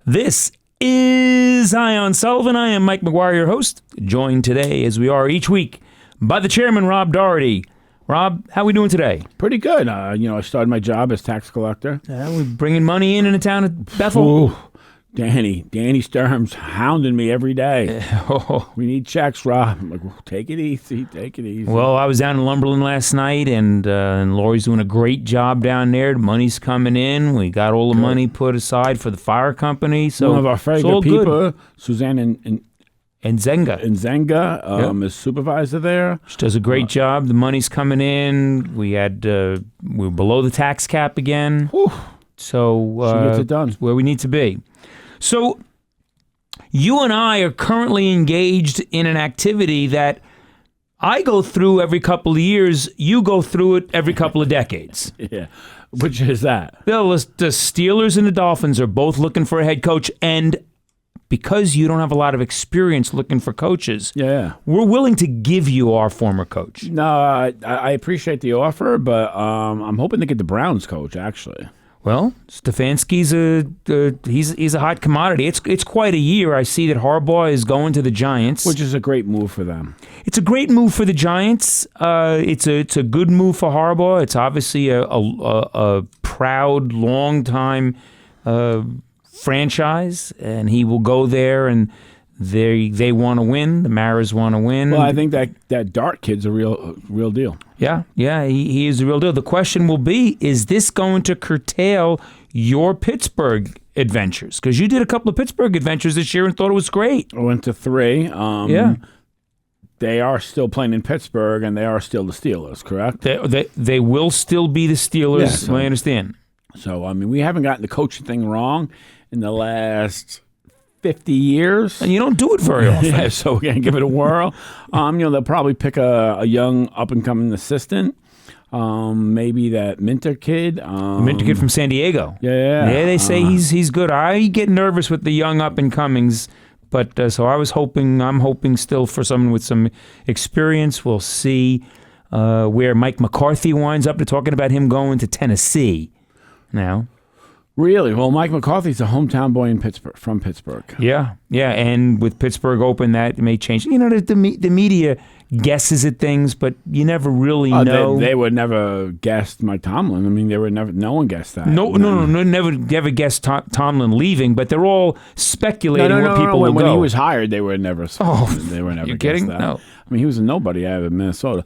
This is Ion Sullivan. I am Mike McGuire, your host, joined today, as we are each week, by the chairman, Rob Doherty. Rob, how are we doing today? Pretty good. I started my job as tax collector. We're bringing money in the town of Bethel. Ooh, Danny Sturm's hounding me every day. We need checks, Rob. I'm like, well, take it easy. Well, I was down in Lumberland last night, and Lori's doing a great job down there. The money's coming in. We got all the money put aside for the fire company. So one of our very good people, Suzanne and Zenga. Is supervisor there. She does a great job. The money's coming in. We're below the tax cap again. Whew. So she gets it done. Where we need to be. So you and I are currently engaged in an activity that I go through every couple of years. You go through it every couple of decades. Yeah. Which is that? Bill, the Steelers and the Dolphins are both looking for a head coach, and because you don't have a lot of experience looking for coaches, we're willing to give you our former coach. No, I appreciate the offer, but I'm hoping to get the Browns coach, actually. Well, Stefanski's he's a hot commodity. It's quite a year. I see that Harbaugh is going to the Giants, which is a great move for them. It's a great move for the Giants. It's a good move for Harbaugh. It's obviously a proud, long-time franchise, and he will go there, and they want to win. The Maras want to win. Well, I think that Dart kid's a real deal. Yeah, he is the real deal. The question will be, is this going to curtail your Pittsburgh adventures? Because you did a couple of Pittsburgh adventures this year and thought it was great. I went to 3. They are still playing in Pittsburgh, and they are still the Steelers, correct? They will still be the Steelers, I understand. So, we haven't gotten the coaching thing wrong in the last 50 years. And you don't do it very often. Yeah, so we're going to give it a whirl. They'll probably pick a young up-and-coming assistant. Maybe that Minter kid. Minter kid from San Diego. Yeah. Yeah, they say he's good. I get nervous with the young up-and-comings, but so I'm hoping still for someone with some experience. We'll see where Mike McCarthy winds up. They're talking about him going to Tennessee now. Really? Well, Mike McCarthy's a hometown boy from Pittsburgh. Yeah, and with Pittsburgh open, that may change. The media guesses at things, but you never really know. They would never guess Mike Tomlin. No one guessed that. No, never guessed Tomlin leaving, but they're all speculating where people will go. When he was hired, they were never. They were never. You kidding? That. No. He was a nobody out of Minnesota.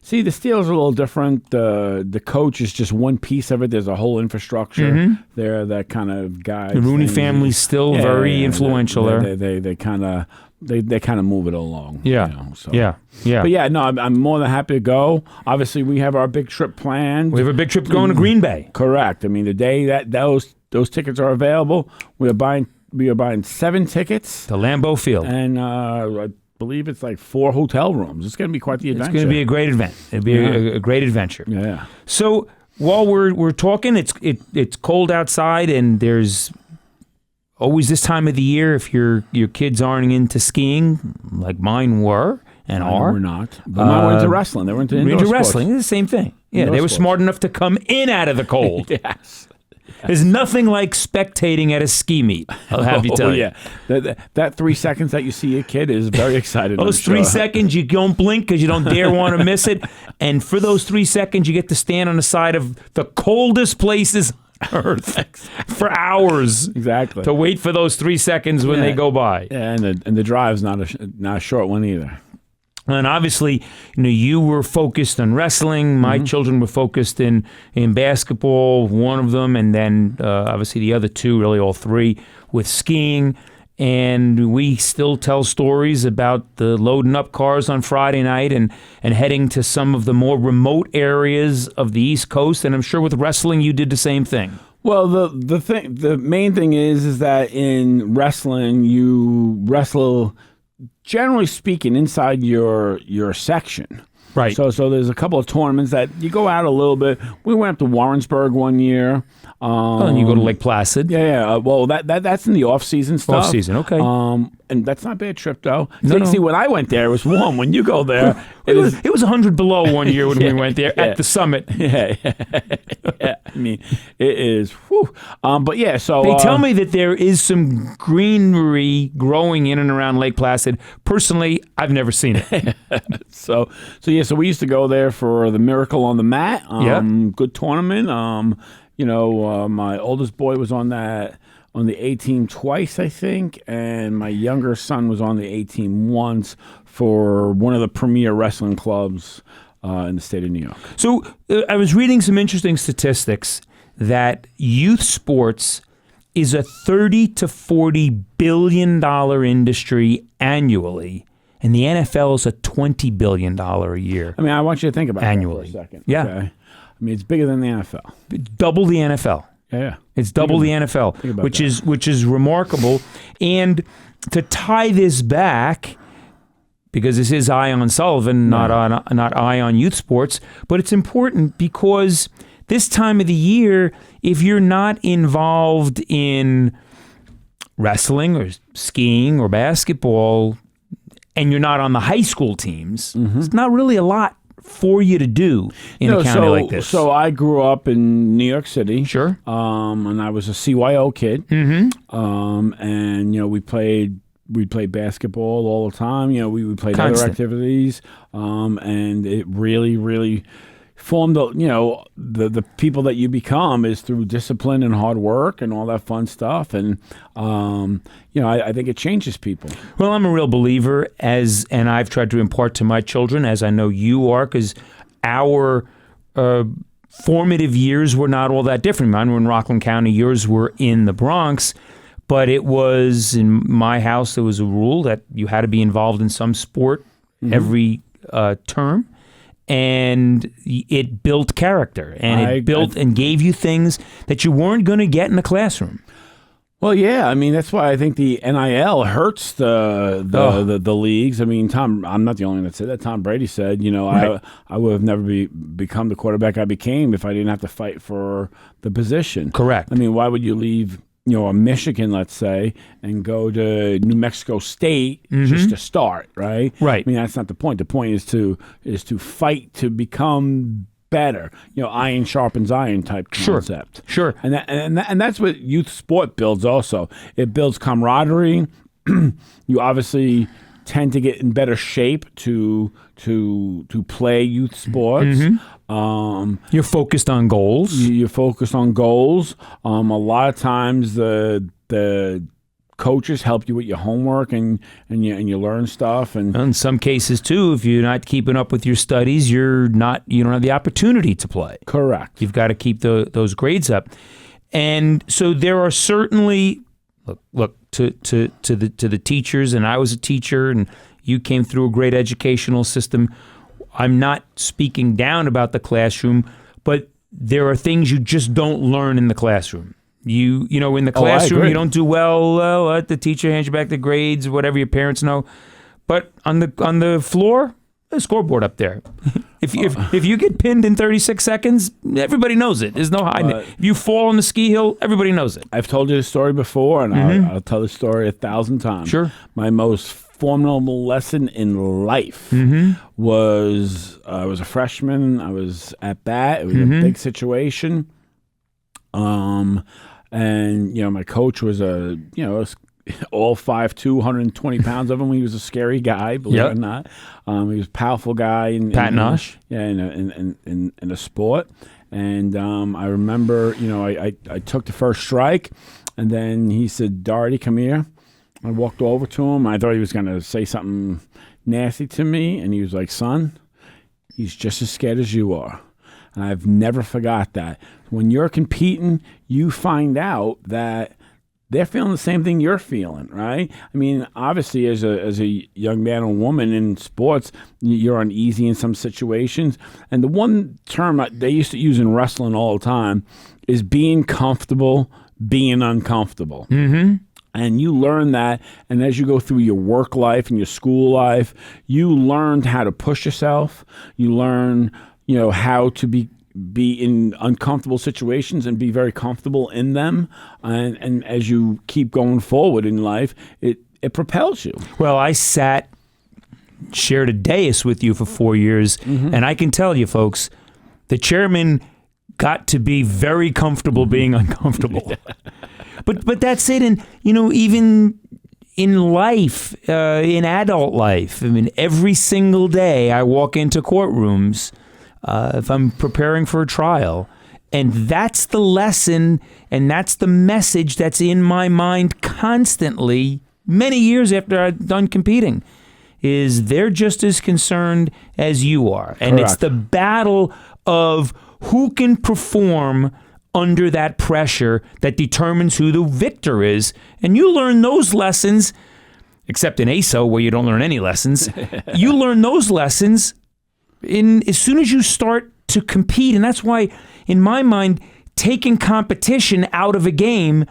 See, the Steelers are a little different. The coach is just one piece of it. There's a whole infrastructure. Mm-hmm. They're that kind of guy. The Rooney family's still very influential there. They kind of move it along. Yeah. Yeah. But I'm more than happy to go. Obviously, we have our big trip planned. We have a big trip going to Green Bay. Correct. The day that those tickets are available, we are buying 7 tickets to Lambeau Field, and I believe it's like 4 hotel rooms. It's going to be quite the adventure. It's going to be a great event. It'll be a great adventure. Yeah. So while we're talking, it's cold outside, and there's always this time of the year, if your kids aren't into skiing like mine were and are. We're not. But mine went to wrestling. They were into indoor sports. Wrestling. It's the same thing. Yeah, they were smart enough to come in out of the cold. Yes. There's nothing like spectating at a ski meet, I'll have you tell you. That 3 seconds that you see a kid is very exciting. Those 3 seconds, you don't blink because you don't dare want to miss it. And for those 3 seconds, you get to stand on the side of the coldest places on earth for hours. Exactly. To wait for those 3 seconds when they go by. Yeah, and the drive's not a short one either. And obviously, you were focused on wrestling. My children were focused in basketball, one of them, and then obviously the other 2, really all 3, with skiing. And we still tell stories about the loading up cars on Friday night and heading to some of the more remote areas of the East Coast. And I'm sure with wrestling, you did the same thing. Well, the main thing is that in wrestling, you wrestle, generally speaking, inside your section. Right. So there's a couple of tournaments that you go out a little bit. We went up to Warrensburg one year. And you go to Lake Placid. Yeah. Well, that's in the off-season stuff. Off-season, okay. And that's not a bad trip, though. No. See, when I went there, it was warm. When you go there, it was 100 below one year when we went there at the summit. Yeah. I mean, it is. Whew. But yeah, so they tell me that there is some greenery growing in and around Lake Placid. Personally, I've never seen it. So we used to go there for the Miracle on the Mat. Good tournament. My oldest boy was on the A team twice, I think, and my younger son was on the A team once for one of the premier wrestling clubs in the state of New York. So I was reading some interesting statistics that youth sports is a $30 to $40 billion industry annually, and the NFL is a $20 billion a year. I mean, I want you to think about annually. That for a second. Yeah. Okay? I mean, it's bigger than the NFL. Double the NFL. Yeah. It's double the NFL, which is remarkable. And to tie this back, because this is Eye on Sullivan, not Eye on Youth Sports, but it's important because this time of the year, if you're not involved in wrestling or skiing or basketball, and you're not on the high school teams, it's not really a lot for you to do in a county like this. So I grew up in New York City. Sure. And I was a CYO kid. Mm-hmm. And we played basketball all the time. We played other activities. And it really, really formed the people that you become is through discipline and hard work and all that fun stuff. And I think it changes people. Well, I'm a real believer, and I've tried to impart to my children, as I know you are, because our formative years were not all that different. Mine were in Rockland County, yours were in the Bronx, but it was, in my house, there was a rule that you had to be involved in some sport every term. And it built character, and it built and gave you things that you weren't going to get in the classroom. Well, yeah, I mean that's why I think the NIL hurts the leagues. I mean, I'm not the only one that said that. Tom Brady said, right. I would have never become the quarterback I became if I didn't have to fight for the position. Correct. I mean, why would you leave a Michigan, let's say, and go to New Mexico State just to start, right? Right. I mean, that's not the point. The point is to fight to become better. Iron sharpens iron type concept. Sure. And that's what youth sport builds also. It builds camaraderie. You obviously tend to get in better shape to play youth sports. You're focused on goals. You're focused on goals. A lot of times the coaches help you with your homework and you learn stuff. And in some cases too, if you're not keeping up with your studies, you don't have the opportunity to play. Correct. You've got to keep those grades up. And so there are certainly look to the teachers, and I was a teacher, and you came through a great educational system. I'm not speaking down about the classroom, but there are things you just don't learn in the classroom. In the classroom, you don't do well. The teacher hands you back the grades, whatever your parents know. But on the floor, there's a scoreboard up there. If you get pinned in 36 seconds, everybody knows it. There's no hiding it. If you fall on the ski hill, everybody knows it. I've told you the story before, and I'll tell the story 1,000 times. Sure. My most formidable lesson in life was I was a freshman. I was at bat. It was a big situation. And my coach was all 5'2", 120 pounds of him. He was a scary guy, believe it or not. He was a powerful guy. Pat Nosh. In a sport. And I remember, I took the first strike, and then he said, "Doherty, come here." I walked over to him. I thought he was going to say something nasty to me, and he was like, "Son, he's just as scared as you are." And I've never forgot that. When you're competing, you find out that they're feeling the same thing you're feeling, right? I mean, obviously, as a young man or woman in sports, you're uneasy in some situations. And the one term they used to use in wrestling all the time is being comfortable, being uncomfortable. And you learn that, and as you go through your work life and your school life, you learned how to push yourself. You learn, how to be in uncomfortable situations and be very comfortable in them. And as you keep going forward in life, it propels you. Well, I shared a dais with you for 4 years, and I can tell you, folks, the chairman got to be very comfortable being uncomfortable. But that's it. And, even in life, in adult life, I mean, every single day I walk into courtrooms if I'm preparing for a trial. And that's the lesson and that's the message that's in my mind constantly, many years after I've done competing, is they're just as concerned as you are. And Correct. It's the battle of who can perform under that pressure that determines who the victor is. And you learn those lessons, except in ASO where you don't learn any lessons. You learn those lessons as soon as you start to compete. And that's why, in my mind, taking competition out of a game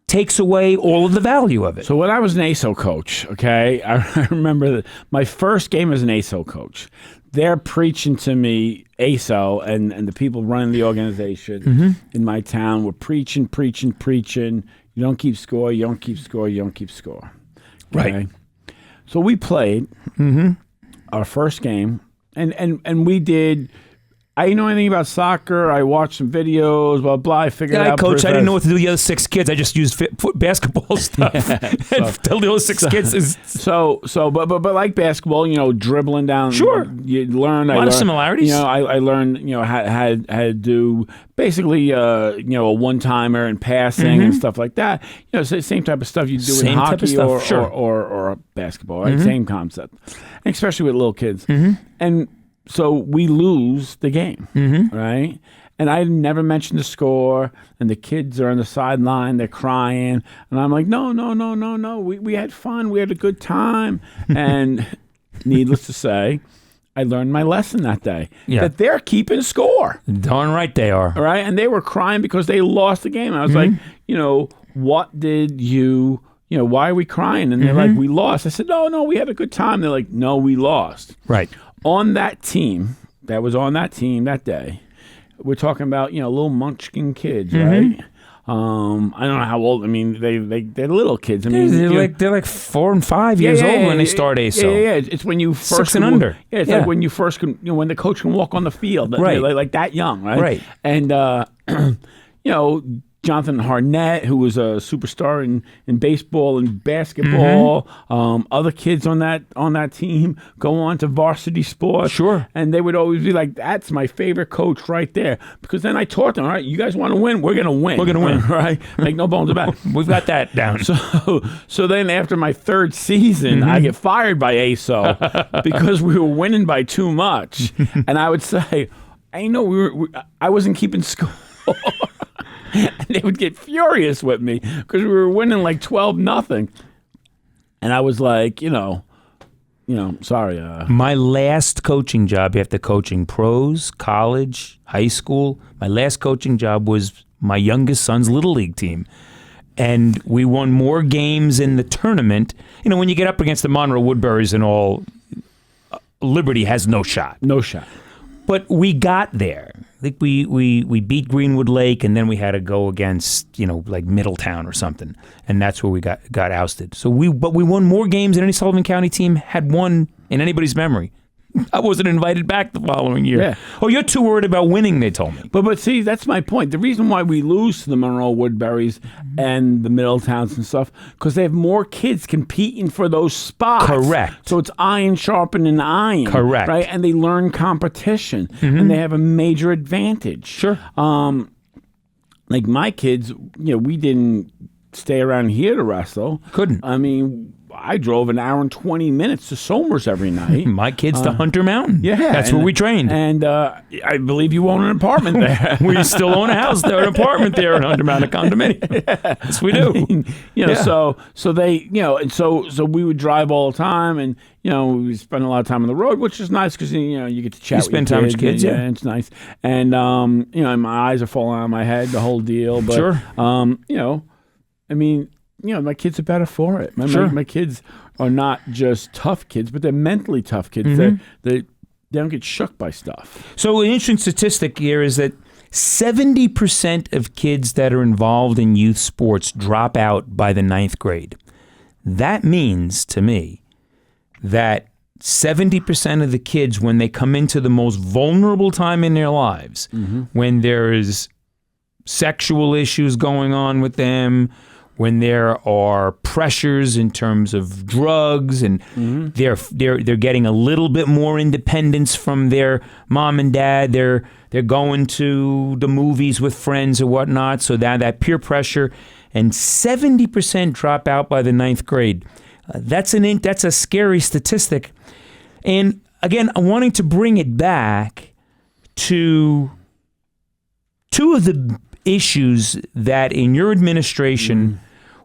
takes away all of the value of it. So when I was an ASO coach, okay, I remember that my first game as an ASO coach, they're preaching to me ASO and the people running the organization in my town were preaching. You don't keep score, you don't keep score, you don't keep score. Okay? Right. So we played our first game, and we did. I didn't know anything about soccer. I watched some videos, blah, blah. I figured out. Coach, I didn't know what to do with the other 6 kids. I just used basketball stuff. Tell the other 6 kids. But like basketball, dribbling down. Sure. You learn. A lot of similarities. I learned, how to do basically, a one-timer and passing and stuff like that. Same type of stuff you do in hockey or basketball, right? Same concept. And especially with little kids. And so we lose the game, right? And I never mentioned the score, and the kids are on the sideline, they're crying, and I'm like, no, we had fun, we had a good time, and needless to say, I learned my lesson that day, that they're keeping score. Darn right they are. All right, and they were crying because they lost the game. I was like, what did you... why are we crying? And they're like, we lost. I said, no, we had a good time. They're like, no, we lost. Right. On that team, that day, we're talking about, little munchkin kids, right? I don't know how old. I mean, they're little kids. I mean, they're like 4 and 5 years old when they start ASO. Yeah. It's when you first 6 and under. Yeah, it's like when you first can, when the coach can walk on the field, right? Like that young, right? Right. And Jonathan Harnett, who was a superstar in baseball and basketball. Other kids on that team go on to varsity sports. Sure. And they would always be like, that's my favorite coach right there. Because then I taught them, all right, you guys want to win? We're going to win. We're going to win. Right? Like, no bones about it. We've got that down. So then after my 3rd season, I get fired by ASO because we were winning by too much. And I would say, I wasn't keeping score. And they would get furious with me because we were winning like 12-0. And I was like, sorry. My last coaching job after coaching pros, college, high school, my last coaching job was my youngest son's Little League team. And we won more games in the tournament. When you get up against the Monroe Woodburys and all, Liberty has no shot. No shot. But we got there. I think we beat Greenwood Lake, and then we had to go against, like Middletown or something. And that's where we got ousted. So we won more games than any Sullivan County team had won in anybody's memory. I wasn't invited back the following year. Yeah. Oh, you're too worried about winning, they told me. But see, that's my point. The reason why we lose to the Monroe Woodburys and the Middletowns and stuff, because they have more kids competing for those spots. Correct. So it's iron sharpening iron. Correct. Right? And they learn competition. And they have a major advantage. Sure. Like my kids, we didn't stay around here to wrestle. Couldn't. I mean, I drove an hour and 20 minutes to Somers every night. My kids to Hunter Mountain. Yeah. That's where we trained. And I believe you own an apartment there. We still own a house there, an apartment there in Hunter Mountain condominium. Yes, we do. I mean, so they, and so we would drive all the time, and we spend a lot of time on the road, which is nice because you get to chat. You spend time with your kids, yeah, it's nice. And my eyes are falling out of my head, the whole deal. But sure. I mean, my kids are better for it. Sure. My kids are not just tough kids, but they're mentally tough kids. They don't get shook by stuff. So an interesting statistic here is that 70% of kids that are involved in youth sports drop out by the 9th grade. That means to me that 70% of the kids, when they come into the most vulnerable time in their lives, when there is sexual issues going on with them, when there are pressures in terms of drugs, and they're getting a little bit more independence from their mom and dad. They're going to the movies with friends or whatnot. So that peer pressure, and 70% drop out by the 9th grade. That's a scary statistic. And again, I'm wanting to bring it back to two of the issues that in your administration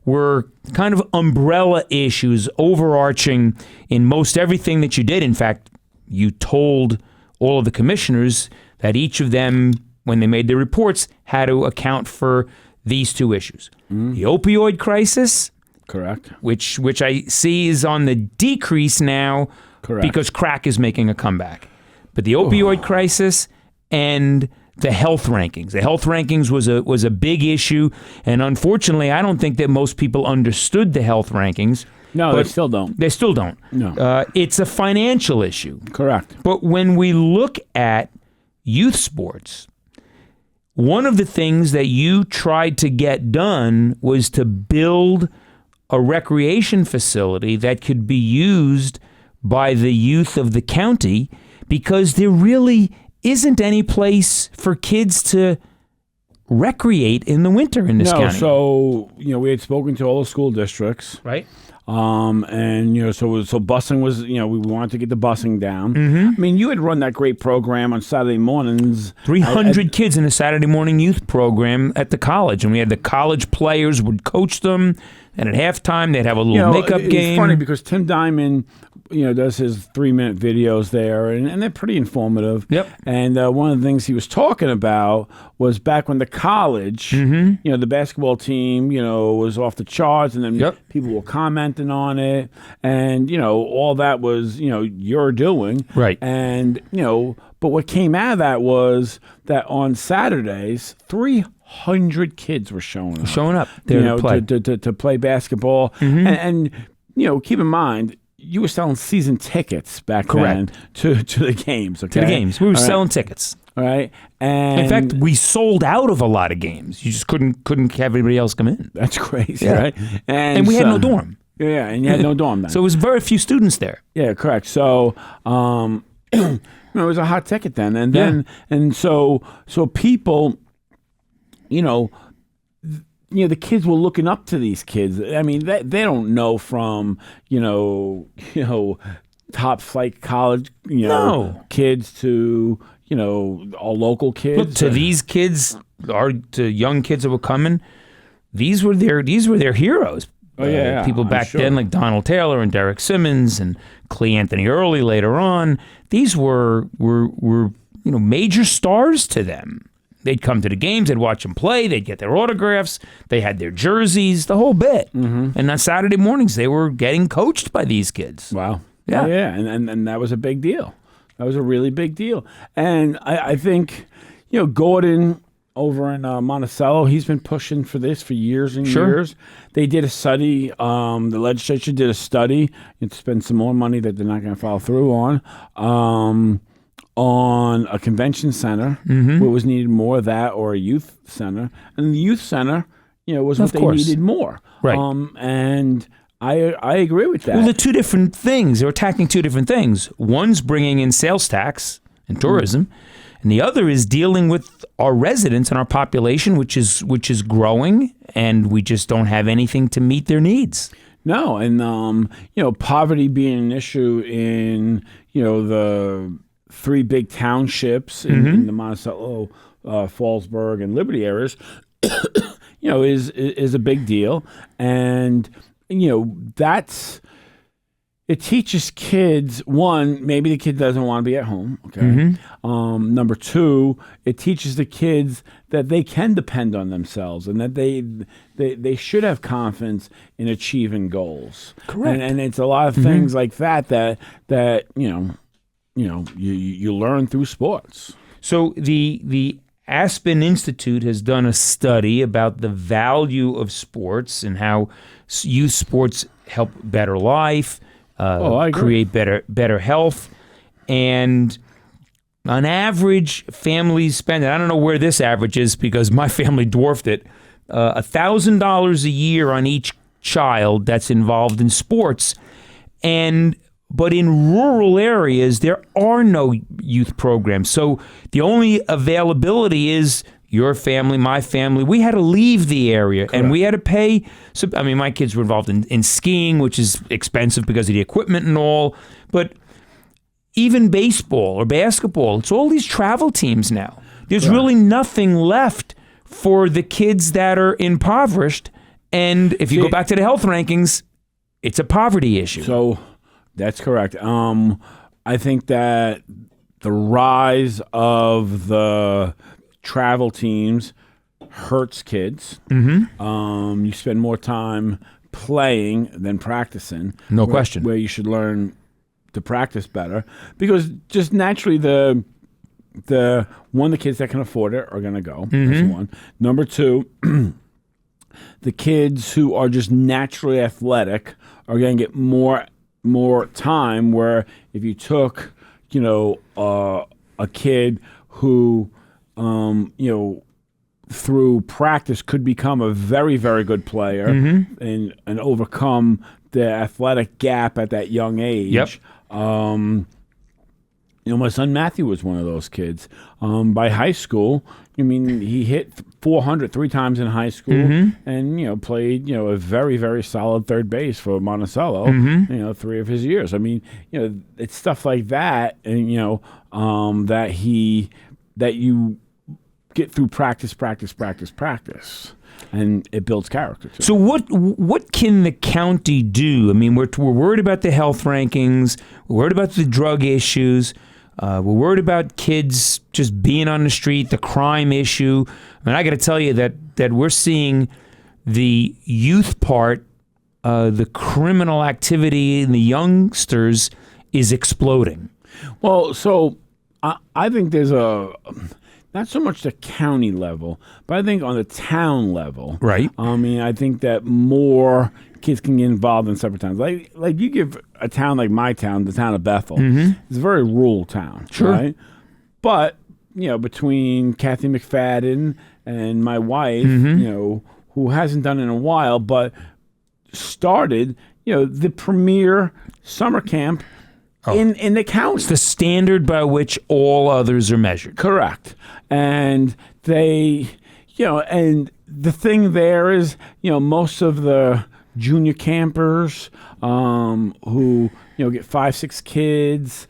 were kind of umbrella issues overarching in most everything that you did. In fact, you told all of the commissioners that each of them, when they made their reports, had to account for these two issues. The opioid crisis, correct, which I see is on the decrease now, correct, because crack is making a comeback. But the opioid crisis and the health rankings. The health rankings was a big issue, and unfortunately, I don't think that most people understood the health rankings. No, they still don't. They still don't. No. It's a financial issue. Correct. But when we look at youth sports, one of the things that you tried to get done was to build a recreation facility that could be used by the youth of the county, because there really isn't any place for kids to recreate in the winter in this county. So we had spoken to all the school districts, right? And so busing was, we wanted to get the busing down. I mean, you had run that great program on Saturday mornings. 300 kids in a Saturday morning youth program at the college, and we had the college players would coach them, and at halftime they'd have a little makeup game. It's funny because Tim Diamond, does his 3-minute videos there, and they're pretty informative. Yep. And one of the things he was talking about was back when the college, the basketball team, was off the charts, and then people were commenting on it, and all that was you're doing right. And but what came out of that was that on Saturdays, 300 kids were showing up there to play basketball, and keep in mind, you were selling season tickets back then to the games. Okay? To the games, we were selling tickets. All right, and in fact, we sold out of a lot of games. You just couldn't have anybody else come in. That's crazy, right? And we had no dorm. Yeah, and you had no dorm then. So it was very few students there. Yeah, correct. So it was a hot ticket then, and then and so people, the kids were looking up to these kids. I mean, they don't know from top flight college kids to all local kids. Look, to these kids, to young kids that were coming, these were their heroes. Oh yeah, people back then like Donald Taylor and Derek Simmons and Clay Anthony Early later on. These were major stars to them. They'd come to the games, they'd watch them play, they'd get their autographs, they had their jerseys, the whole bit. And on Saturday mornings, they were getting coached by these kids. Wow. Yeah. Yeah, and that was a big deal. That was a really big deal. And I think, Gordon over in Monticello, he's been pushing for this for years and years. They did a study, the legislature did a study, and spend some more money that they're not going to follow through on a convention center where was needed more of that, or a youth center. And the youth center, was what they needed more. Right. And I agree with that. Well, the two different things. They're attacking two different things. One's bringing in sales tax and tourism, and the other is dealing with our residents and our population, which is growing, and we just don't have anything to meet their needs. No, and poverty being an issue in the 3 big townships in the Monticello, Fallsburg, and Liberty areas, is a big deal, and that's it teaches kids, one, maybe the kid doesn't want to be at home. Okay. Number two, it teaches the kids that they can depend on themselves and that they should have confidence in achieving goals. Correct. And it's a lot of things like that you learn through sports. So the Aspen Institute has done a study about the value of sports and how youth sports help better life, I agree. create better health, and on average, families spend, and I don't know where this average is because my family dwarfed it, $1,000 a year on each child that's involved in sports. But in rural areas, there are no youth programs. So the only availability is your family, my family. We had to leave the area. Correct. And we had to pay. So, I mean, my kids were involved in skiing, which is expensive because of the equipment and all. But even baseball or basketball, it's all these travel teams now. There's really nothing left for the kids that are impoverished. And if you go back to the health rankings, it's a poverty issue. So that's correct. I think that the rise of the travel teams hurts kids. You spend more time playing than practicing. No question. Where you should learn to practice better, because just naturally the kids that can afford it are going to go. That's one. Number two, the kids who are just naturally athletic are going to get more time, where if you took a kid who through practice could become a very, very good player and overcome the athletic gap at that young age. Yep. My son Matthew was one of those kids. By high school, he hit 400 3 times in high school, and played a very, very solid third base for Monticello. 3 of his years. It's stuff like that, and that you get through practice, and it builds character too. So what can the county do? I mean, we're worried about the health rankings. We're worried about the drug issues. We're worried about kids just being on the street, the crime issue. I mean, I got to tell you that we're seeing the youth part, the criminal activity in the youngsters is exploding. Well, so I think there's not so much the county level, but I think on the town level. Right. I think that more kids can get involved in separate towns. Like you give a town like my town, the town of Bethel, it's a very rural town. Sure. Right? But, between Kathy McFadden and my wife, who hasn't done it in a while, but started, the premier summer camp in the county. It's the standard by which all others are measured. Correct. And they, and the thing there is, most of the junior campers who, get 5-6 kids.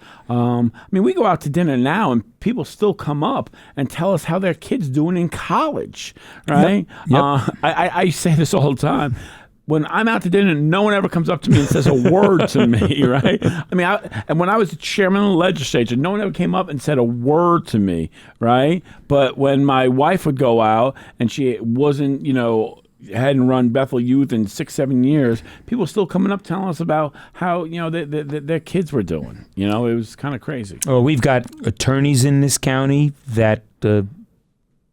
We go out to dinner now and people still come up and tell us how their kids doing in college, right? Yep. I say this all the time. When I'm out to dinner, no one ever comes up to me and says a word to me, right? And when I was the chairman of the legislature, no one ever came up and said a word to me, right? But when my wife would go out and she wasn't, hadn't run Bethel Youth in 6-7 years, people still coming up telling us about how, their kids were doing. It was kind of crazy. Oh, we've got attorneys in this county that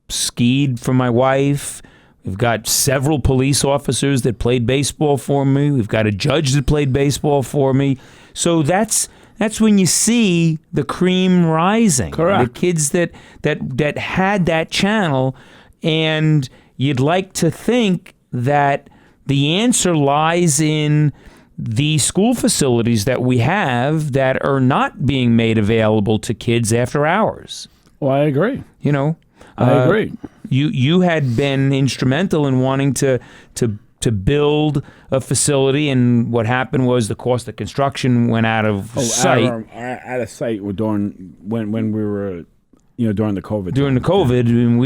skied for my wife. We've got several police officers that played baseball for me. We've got a judge that played baseball for me. So that's when you see the cream rising. Correct. The kids that had that channel, and you'd like to think that the answer lies in the school facilities that we have that are not being made available to kids after hours. Well, I agree. I agree. You had been instrumental in wanting to build a facility, and what happened was the cost of construction went out of sight. Out of sight during when we were, during the COVID. During the COVID,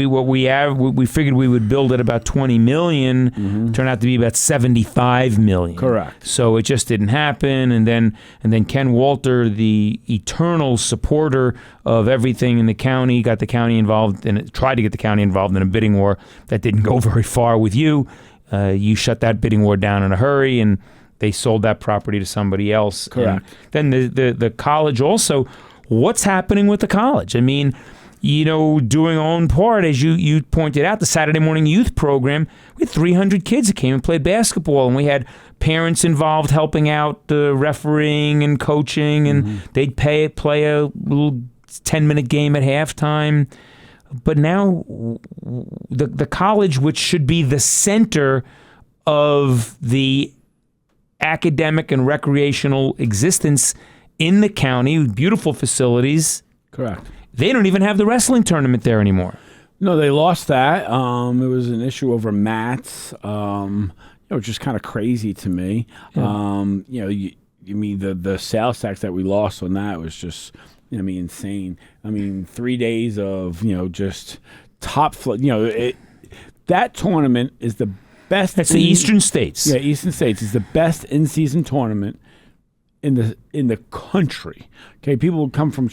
we figured we would build at about 20 million. Turned out to be about 75 million. Correct. So it just didn't happen. And then Ken Walter, the eternal supporter of everything in the county, got the county involved and tried to get the county involved in a bidding war that didn't go very far with you. You shut that bidding war down in a hurry, and they sold that property to somebody else. Correct. And then the college also. What's happening with the college? I mean, doing our own part, as you pointed out, the Saturday morning youth program, we had 300 kids that came and played basketball, and we had parents involved helping out refereeing and coaching, and they'd play a little 10-minute game at halftime. But now the college, which should be the center of the academic and recreational existence in the county, with beautiful facilities. Correct. They don't even have the wrestling tournament there anymore. No, they lost that. It was an issue over mats, which is kind of crazy to me. Yeah. You mean the sales tax that we lost on that was just, insane. 3 days of, just top that tournament is the best. That's the Eastern States. Yeah, Eastern States is the best in-season tournament in the country. Okay, people would come from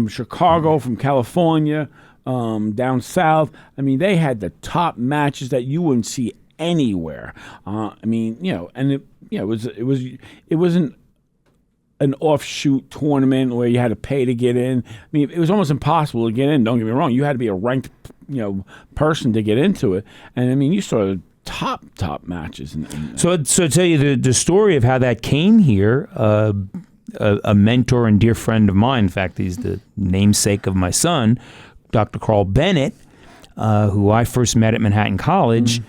Chicago, from California, down south. They had the top matches that you wouldn't see anywhere. And it wasn't an offshoot tournament where you had to pay to get in. It was almost impossible to get in. Don't get me wrong. You had to be a ranked, person to get into it. And you saw top matches. So to tell you the story of how that came here, a mentor and dear friend of mine, in fact, he's the namesake of my son, Dr. Carl Bennett, who I first met at Manhattan College.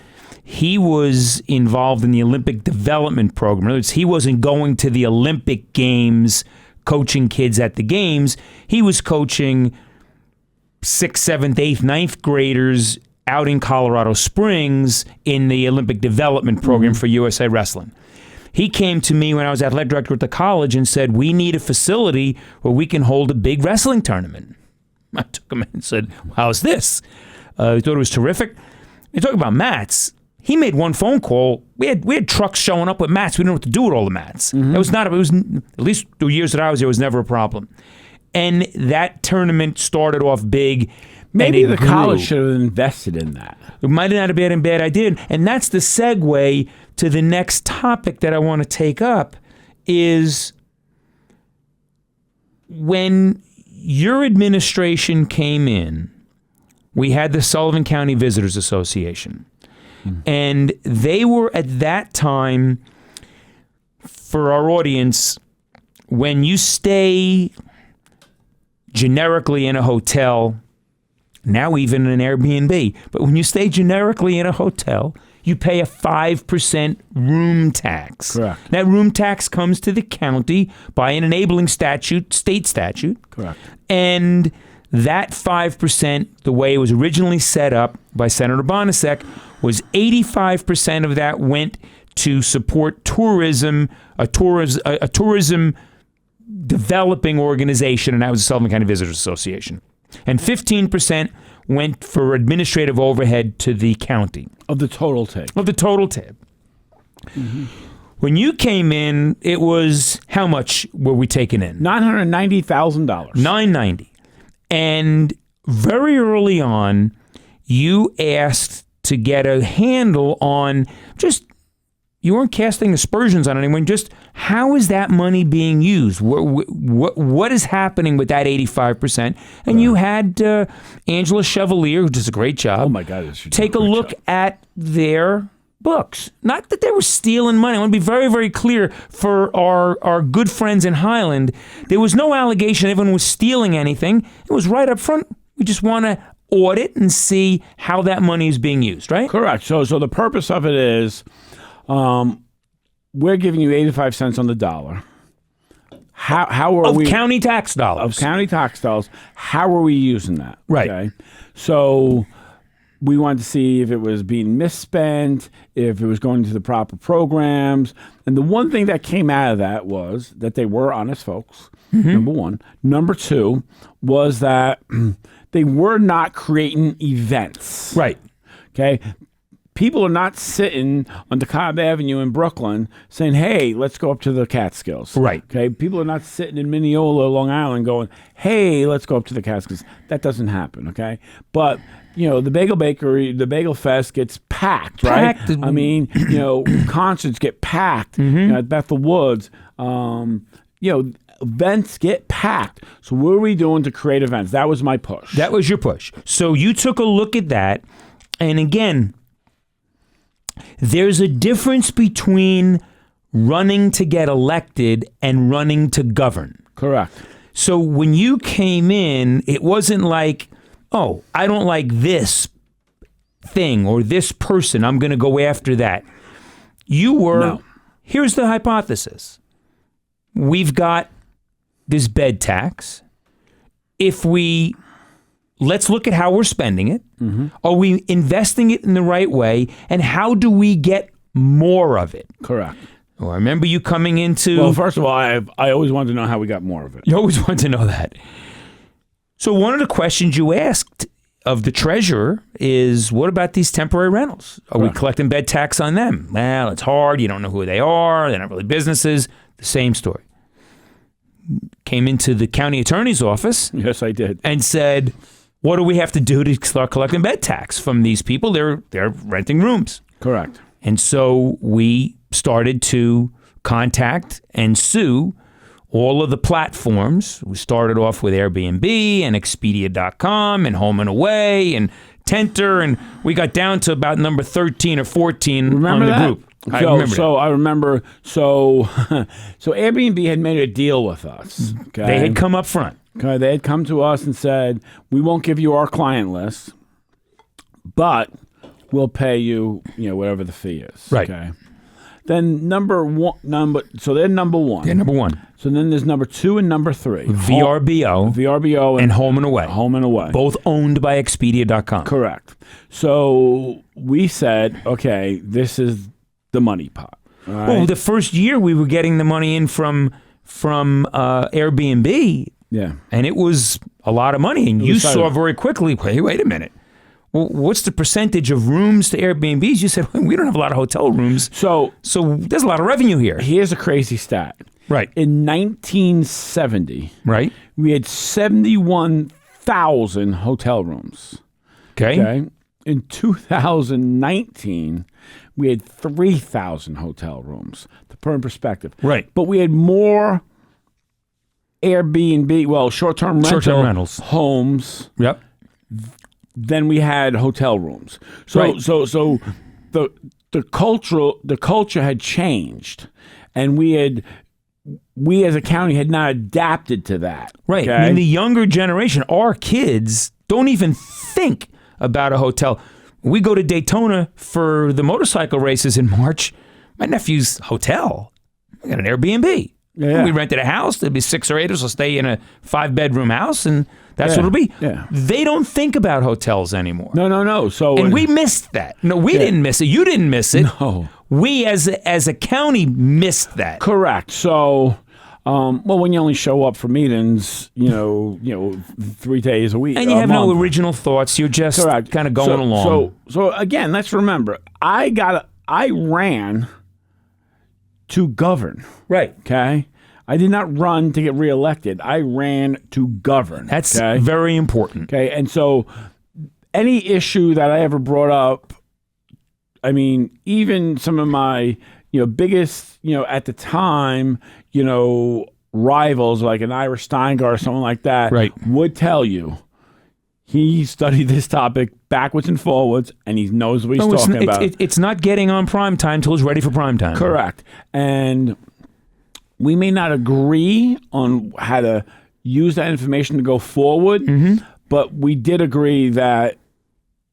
He was involved in the Olympic development program. In other words, he wasn't going to the Olympic Games, coaching kids at the games. He was coaching 6th, 7th, 8th, 9th graders out in Colorado Springs in the Olympic development program for USA Wrestling. He came to me when I was athletic director at the college and said, we need a facility where we can hold a big wrestling tournament. I took him in and said, how's this? He thought it was terrific. You talk about mats. He made one phone call. We had trucks showing up with mats. We didn't know what to do with all the mats. It was at least the years that I was there, it was never a problem. And that tournament started off big. Maybe the college should have invested in that. It might not have been a bad idea. And that's the segue to the next topic that I want to take up is when your administration came in, we had the Sullivan County Visitors Association. And they were at that time, for our audience, when you stay generically in a hotel, now even an Airbnb, but when you stay generically in a hotel, you pay a 5% room tax. Correct. That room tax comes to the county by an enabling statute, state statute. Correct. And that 5%, the way it was originally set up by Senator Bonasek, was 85% of that went to support tourism, a tourism developing organization, and that was the Sullivan County Visitors Association. And 15% went for administrative overhead to the county. Of the total tab. When you came in, it was, how much were we taking in? $990,000. $990,000. And very early on, you asked to get a handle on just, you weren't casting aspersions on anyone, just how is that money being used? What is happening with that 85%? And you had Angela Chevalier, who does a great job. Oh my God. Take a look at their books. Not that they were stealing money. I want to be very, very clear for our good friends in Highland. There was no allegation everyone was stealing anything. It was right up front. We just want to audit and see how that money is being used, right? Correct. So the purpose of it is we're giving you 85 cents on the dollar. How are we? Of county tax dollars. Of county tax dollars. How are we using that? Right. Okay. So we wanted to see if it was being misspent, if it was going to the proper programs. And the one thing that came out of that was that they were honest folks, number one. Number two was that they were not creating events. Right. Okay. People are not sitting on DeKalb Avenue in Brooklyn saying, hey, let's go up to the Catskills. Right. Okay. People are not sitting in Mineola, Long Island going, hey, let's go up to the Catskills. That doesn't happen. Okay. But, the Bagel Bakery, the Bagel Fest gets packed, right? I mean, concerts get packed at Bethel Woods. Events get packed. So what are we doing to create events? That was my push. That was your push. So you took a look at that. And again, there's a difference between running to get elected and running to govern. Correct. So when you came in, it wasn't like, oh, I don't like this thing or this person, I'm going to go after that. You were, here's the hypothesis. We've got this bed tax. Let's look at how we're spending it. Are we investing it in the right way? And how do we get more of it? Correct. Well, I remember you coming into... Well, first of all, I always wanted to know how we got more of it. You always want to know that. So one of the questions you asked of the treasurer is, what about these temporary rentals? Are we collecting bed tax on them? Well, it's hard. You don't know who they are. They're not really businesses. The same story. Came into the county attorney's office. Yes, I did. And said, what do we have to do to start collecting bed tax from these people? They're renting rooms. Correct. And so we started to contact and sue all of the platforms. We started off with Airbnb and Expedia.com and Home and Away and Tenter, and we got down to about number 13 or 14 on the group. I remember. So Airbnb had made a deal with us. Okay? They had come up front. Okay, they had come to us and said, we won't give you our client list, but we'll pay you, whatever the fee is. Right. Okay. Then so they're number one. Yeah, number one. So then there's number 2 and number 3. VRBO and Home and Away. Home and Away. Both owned by Expedia.com. Correct. So we said, okay, this is the money pot. Right? Well, the first year we were getting the money in from Airbnb. Yeah. And it was a lot of money. And you saw very quickly, hey, wait a minute. Well, what's the percentage of rooms to Airbnbs? You said, well, we don't have a lot of hotel rooms. So there's a lot of revenue here. Here's a crazy stat. Right. In 1970, right, we had 71,000 hotel rooms. Okay. In 2019, we had 3,000 hotel rooms, to put in perspective. Right. But we had more Airbnb, short-term rentals homes. Yep. Than we had hotel rooms. So the culture had changed, and we as a county had not adapted to that. Right. Okay? I mean, the younger generation, our kids don't even think about a hotel. We go to Daytona for the motorcycle races in March. My nephew's hotel, I got an Airbnb. Yeah. We rented a house. There'd be 6 or 8 of us will stay in a 5-bedroom house, and that's what it'll be. Yeah. They don't think about hotels anymore. No. And we missed that. No, we didn't miss it. You didn't miss it. No. We as a county missed that. Correct. So, when you only show up for meetings, 3 days a week, and you have no original thoughts. You're just kind of going along. So again, let's remember, I ran to govern. Right. Okay. I did not run to get reelected. I ran to govern. That's very important. Okay. And so any issue that I ever brought up, I mean, even some of my, biggest, at the time, rivals like an Ira Steingart or someone like that would tell you he studied this topic backwards and forwards, and he knows what he's talking about. It's not getting on prime time until it's ready for prime time. Correct. And we may not agree on how to use that information to go forward, but we did agree that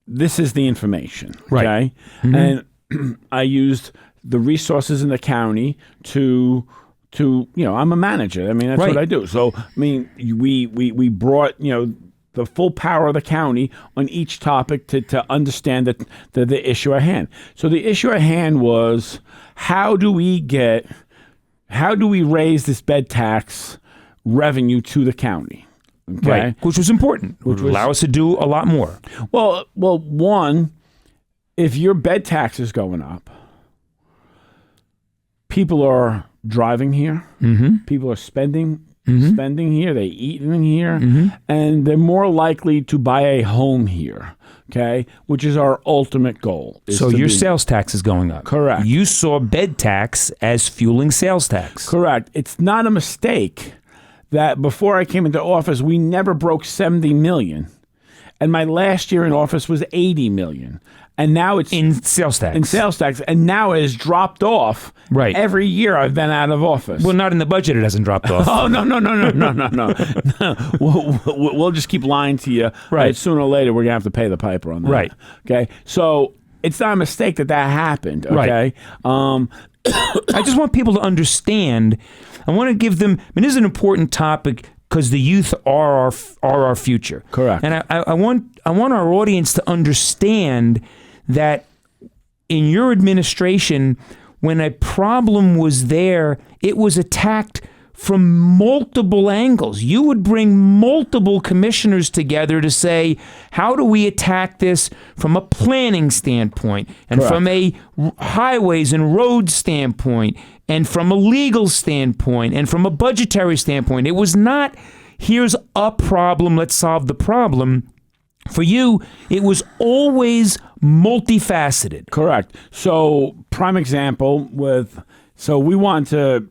this is the information. Right. Okay? And I used the resources in the county to I'm a manager. I mean, that's what I do. So, I mean, we brought, the full power of the county on each topic to understand the issue at hand. So the issue at hand was, how do we raise this bed tax revenue to the county? Okay? Right, which was important. Which would allow us to do a lot more. Well, one, if your bed tax is going up, people are driving here. People are spending here. They eat in here, and they're more likely to buy a home here. Okay, which is our ultimate goal. So your sales tax is going up. Correct. You saw bed tax as fueling sales tax. Correct. It's not a mistake that before I came into office, we never broke 70 million. And my last year in office was 80 million. And now it's in sales tax. And now it has dropped off. Right. Every year I've been out of office. Well, not in the budget. It hasn't dropped off. Oh, no. We'll just keep lying to you. Right. Sooner or later, we're going to have to pay the piper on that. Right. Okay. So it's not a mistake that happened. Okay. Right. I just want people to understand. I want to give them. I mean, this is an important topic because the youth are our future. Correct. And I want our audience to understand that in your administration, when a problem was there, it was attacked from multiple angles. You would bring multiple commissioners together to say, how do we attack this from a planning standpoint, and Correct. from a highways and roads standpoint, and from a legal standpoint, and from a budgetary standpoint. It was not, here's a problem, let's solve the problem. For you, it was always multifaceted. Correct. So, prime example so we want to,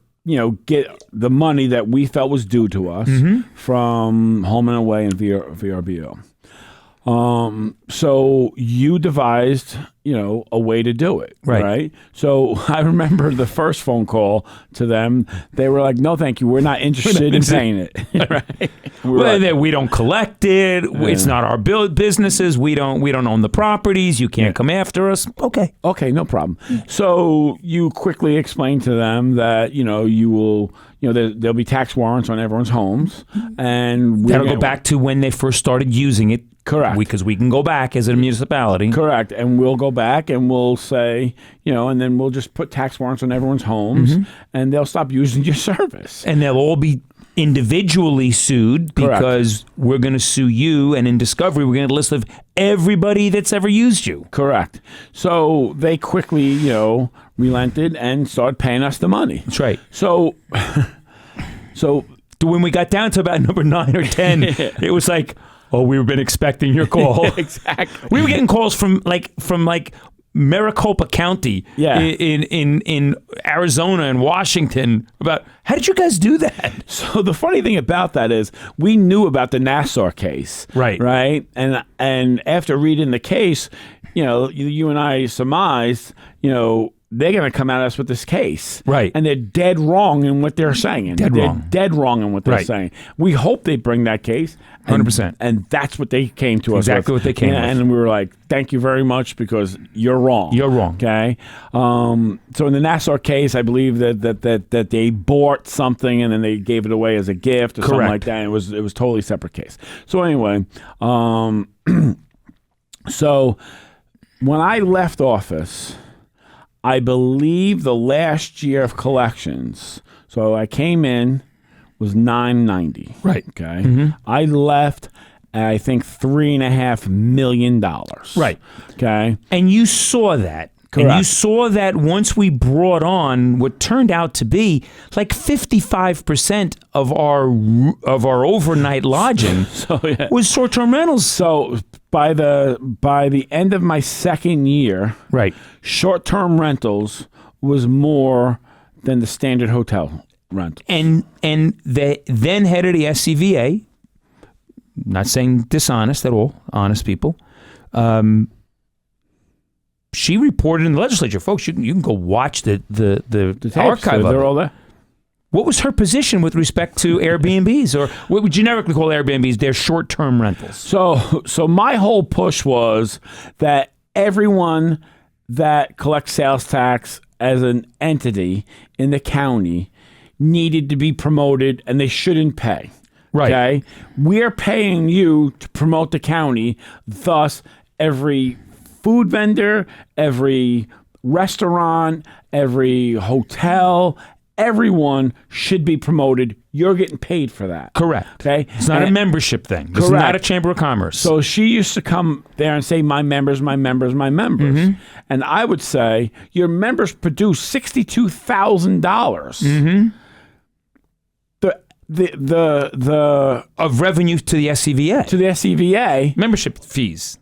get the money that we felt was due to us from Home and Away and VRBO. So you devised, a way to do it. Right. So I remember the first phone call to them. They were like, no, thank you. We're not interested in paying it. Right. We don't collect it. It's not our businesses. We don't own the properties. You can't come after us. Okay, no problem. So you quickly explain to them that, you will, there'll be tax warrants on everyone's homes, and that'll go back to when they first started using it. Correct. Because we can go back as a municipality. Correct. And we'll go back and we'll say, and then we'll just put tax warrants on everyone's homes, and they'll stop using your service. And they'll all be individually sued because we're going to sue you, and in discovery we're going to list of everybody that's ever used you. Correct. So they quickly, relented and started paying us the money. That's right. So when we got down to about number 9 or 10, it was like, oh, we've been expecting your call. Exactly. We were getting calls from Maricopa County in Arizona and Washington about, how did you guys do that? So the funny thing about that is we knew about the Nassau case. Right. And after reading the case, you and I surmised, they're going to come at us with this case. Right. And they're dead wrong in what they're saying. They're dead wrong in what they're saying. We hope they bring that case. 100%. And that's what they came to us with. Exactly what they came with. And we were like, thank you very much, because you're wrong. You're wrong. Okay. So in the Nassau case, I believe that they bought something and then they gave it away as a gift or something like that. And it was totally separate case. So anyway, so when I left office, I believe the last year of collections, so I came in, was $990. Right. Okay. I left at, I think, $3.5 million. Right. Okay. And you saw that. Correct. And you saw that once we brought on what turned out to be like 55% of our overnight lodging was short-term rentals. So by the end of my second year, short-term rentals was more than the standard hotel rentals. And the then head of the SCVA, not saying dishonest at all, honest people, she reported in the legislature, folks. You can go watch the archive. So they're all there. What was her position with respect to Airbnbs, or what we generically call Airbnbs? They're short-term rentals. So my whole push was that everyone that collects sales tax as an entity in the county needed to be promoted, and they shouldn't pay. Right. Okay. We're paying you to promote the county. Thus, every food vendor, every restaurant, every hotel, everyone should be promoted. You're getting paid for that. Correct. Okay? It's not a membership thing. It's not a Chamber of Commerce. So she used to come there and say, my members, my members, my members. Mm-hmm. And I would say, your members produce $62,000. The of revenue to the SCVA. to the SCVA, Membership fees.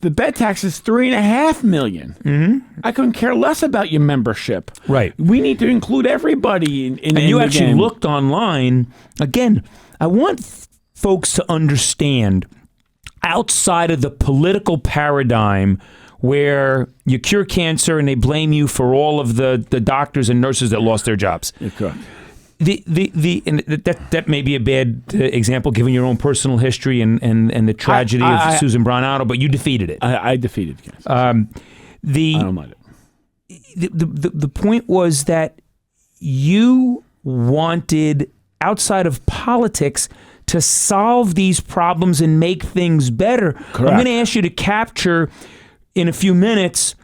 the bed tax is $3.5 million. I couldn't care less about your membership. Right. We need to include everybody in And you the actually game. looked online. Again, I want folks to understand, outside of the political paradigm where you cure cancer and they blame you for all of the doctors and nurses that lost their jobs. You're correct. And that may be a bad example given your own personal history and the tragedy of Susan Brown-Otto, but you defeated it. I defeated cancer. I don't mind it. The point was that you wanted, outside of politics, to solve these problems and make things better. Correct. I'm going to ask you to capture in a few minutes,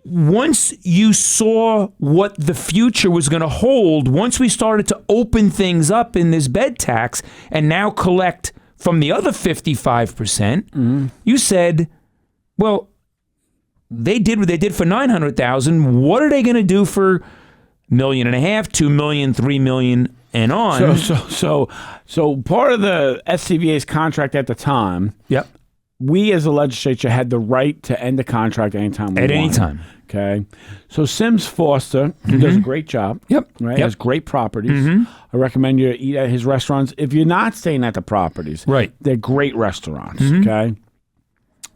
once you saw what the future was going to hold, once we started to open things up in this bed tax and now collect from the other 55%, you said, well, they did what they did for $900,000. What are they going to do for $1.5 million, $2 million, $3 million, and on? So part of the SCVA's contract at the time, Yep. we as a legislature had the right to end the contract anytime we At any wanted. time. Okay. So Sims Foster, who does a great job. Yep. Right. Yep. Has great properties. I recommend you eat at his restaurants. If you're not staying at the properties, Right. they're great restaurants. Okay.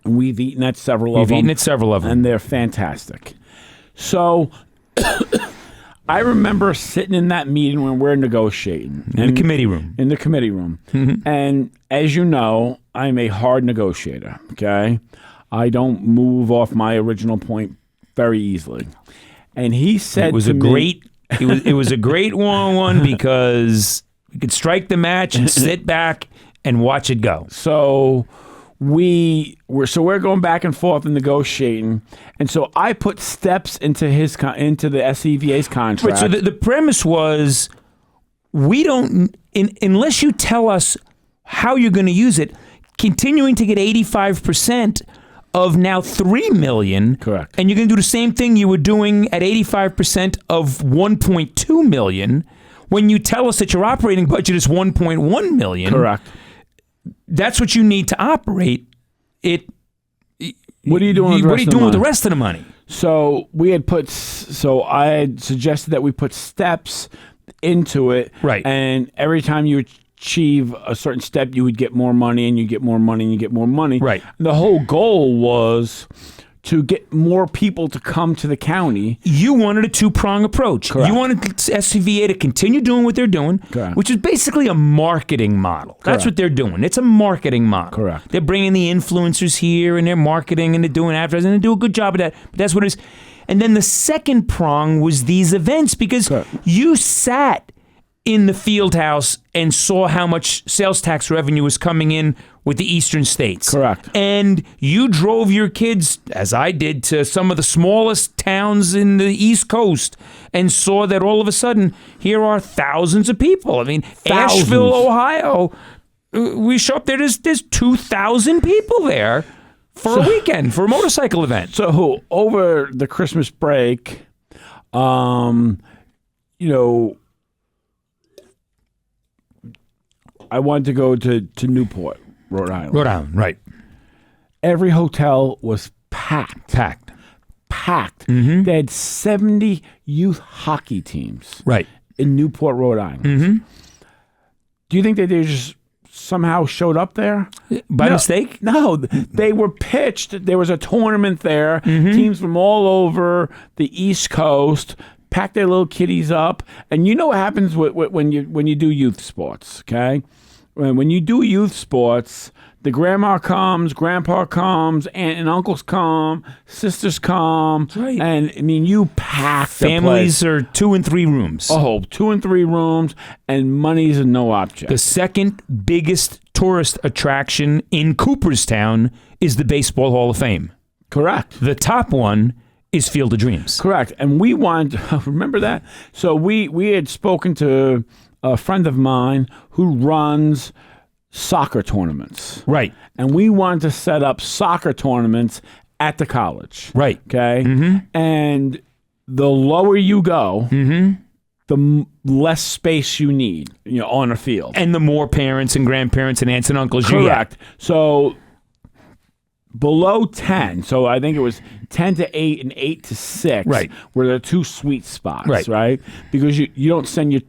And we've eaten at several of You've them. eaten at several of them. And they're fantastic. So I remember sitting in that meeting when we're negotiating. In the committee room. In the committee room. And as you know, I'm a hard negotiator, okay? I don't move off my original point very easily. And he said It was to a me, great it was a great one-on-one because you could strike the match and sit back and watch it go. So we're going back and forth and negotiating, and so I put steps into the SCVA's contract. Right, so the premise was, we don't, unless you tell us how you're going to use it, continuing to get 85% of now $3 million. Correct. And you're going to do the same thing you were doing at 85% of $1.2 million. When you tell us that your operating budget is $1.1 million. Correct. That's what you need to operate it. What are you doing? What are you doing with the rest of the money? So I had suggested that we put steps into it, Right. And every time you achieve a certain step, you would get more money, and you get more money, and you get more money. Right. And the whole goal was to get more people to come to the county. You wanted a two-prong approach. Correct. You wanted SCVA to continue doing what they're doing, Correct. which is basically a marketing model. That's Correct. what they're doing. It's a marketing model. Correct. They're bringing the influencers here, and they're marketing, and they're doing advertising, and they do a good job of that. But that's what it is. And then the second prong was these events, because Correct. you sat in the field house and saw how much sales tax revenue was coming in with the eastern states. Correct. And you drove your kids, as I did, to some of the smallest towns in the East Coast and saw that all of a sudden here are thousands of people. I mean, Thousands. Asheville, Ohio, we show up there, there's 2,000 people there for a weekend, for a motorcycle event. So over the Christmas break, I wanted to go to Newport, Rhode Island. Rhode Island, right. Every hotel was packed. Mm-hmm. They had 70 youth hockey teams Right. in Newport, Rhode Island. Mm-hmm. Do you think that they just somehow showed up there? By mistake? No, they were pitched. There was a tournament there. Mm-hmm. Teams from all over the East Coast pack their little kiddies up. And you know what happens when you do youth sports, okay? When you do youth sports, the grandma comes, grandpa comes, aunt and uncles come, sisters come. That's right. And, I mean, you pack the Families place. are 2 and 3 rooms. Oh, 2 and 3 rooms, and money's no object. The second biggest tourist attraction in Cooperstown is the Baseball Hall of Fame. Correct. The top one is Field of Dreams. Correct. And we wanted, remember that? So we had spoken to a friend of mine who runs soccer tournaments. Right. And we wanted to set up soccer tournaments at the college. Right. Okay. Mm-hmm. And the lower you go, the less space you need, on a field. And the more parents and grandparents and aunts and uncles you get. Correct. So below 10, so I think it was 10 to 8 and 8 to 6 Right. were the two sweet spots, Right. Because you don't send your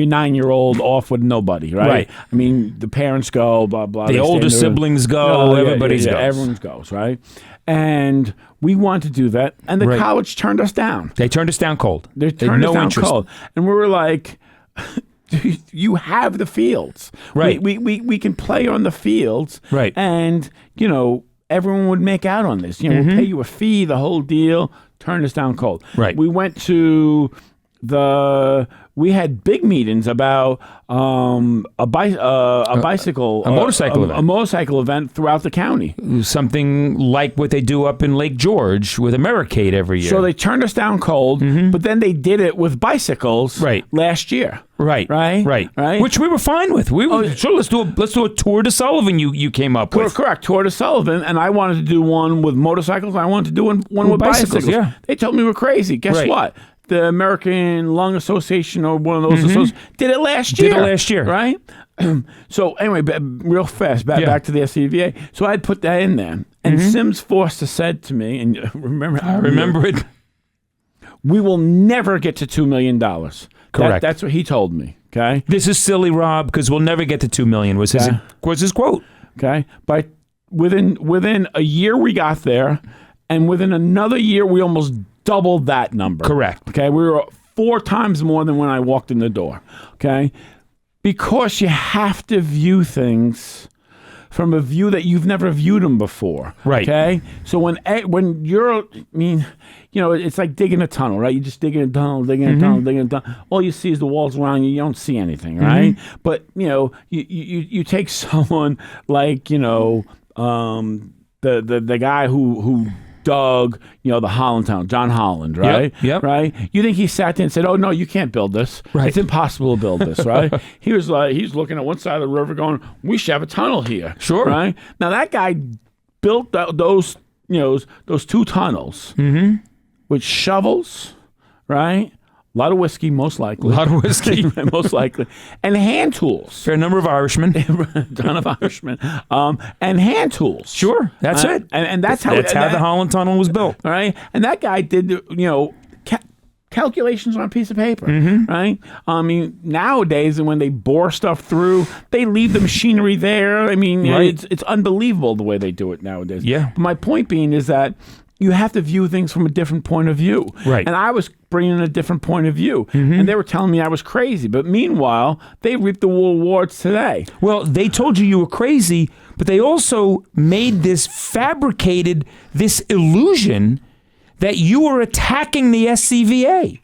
9-year-old off with nobody, right? Right. I mean, the parents go, blah, blah. The they stay older in their- siblings go, everybody goes. Everyone goes, right? And we wanted to do that, and the Right. college turned us down. They turned us down cold. They had turned us no down interest. cold. And we were like, you have the fields. Right. We can play on the fields. Right. And, everyone would make out on this. We'll pay you a fee, the whole deal. Turned us down cold. Right. We went to we had big meetings about a bicycle, a motorcycle event. A motorcycle event throughout the county. Something like what they do up in Lake George with Americade every year. So they turned us down cold, but then they did it with bicycles Right. last year. Right. Right. Which we were fine with. We were sure. Let's do a tour to Sullivan. You came up with. Correct. Tour to Sullivan, and I wanted to do one with motorcycles. I wanted to do one with bicycles. Yeah. They told me we're crazy. Guess Right. what? The American Lung Association or one of those associations did it last year. Right? So anyway, real fast, back to the SCVA. So I'd put that in there. And Sims Forster said to me, and I remember it. we will never get to $2 million. Correct. That's what he told me. Okay. This is silly, Rob, because we'll never get to 2 million. Was his quote? Okay. But within a year we got there, and within another year we almost doubled that number. Correct. Okay. We were 4 times more than when I walked in the door. Okay. Because you have to view things from a view that you've never viewed them before. Right. Okay. So when it's like digging a tunnel, right? You just dig in a tunnel, digging a tunnel. All you see is the walls around you. You don't see anything, right? But you take someone like the guy who dug, the Holland Town, John Holland, right? Yep. Right? You think he sat there and said, "Oh no, you can't build this. Right. It's impossible to build this," right? He's looking at one side of the river going, "We should have a tunnel here." Sure. Right? Now that guy built those 2 tunnels with shovels, right? A lot of whiskey, most likely. A lot of whiskey. Most likely. And hand tools. Fair number of Irishmen. A ton of Irishmen. And hand tools. Sure. That's it. And that's how the Holland Tunnel was built. All right. And that guy did, calculations on a piece of paper, right? I mean, nowadays, when they bore stuff through, they leave the machinery there. I mean, Right. it's unbelievable the way they do it nowadays. Yeah. But my point being is that you have to view things from a different point of view. Right. And I was bringing a different point of view. And they were telling me I was crazy. But meanwhile, they reap the rewards today. Well, they told you were crazy, but they also made fabricated this illusion that you were attacking the SCVA.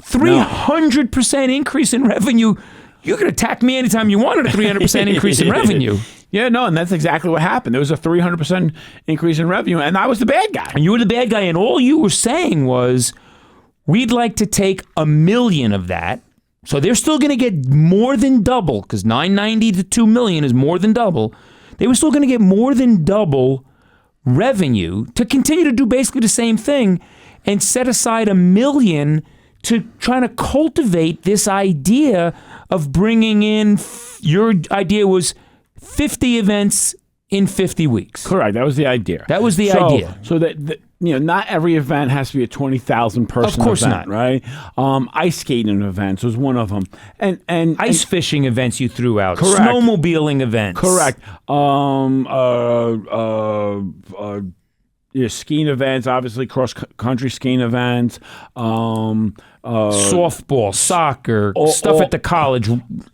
300% increase in revenue. You could attack me anytime you wanted a 300% increase in revenue. Yeah, no, and that's exactly what happened. There was a 300% increase in revenue, and I was the bad guy. And you were the bad guy, and all you were saying was, we'd like to take $1 million of that. So they're still going to get more than double, because $990 to $2 million is more than double. They were still going to get more than double revenue to continue to do basically the same thing and set aside $1 million to try to cultivate this idea of bringing in, your idea was 50 events in 50 weeks. Correct. That was the idea. That was the idea. So that not every event has to be a 20,000 person Of course event, not. right? Ice skating events was one of them, and Ice fishing events you threw out. Correct. Snowmobiling events. Correct. Skiing events, obviously cross country skiing events. Softball, soccer, stuff at the college.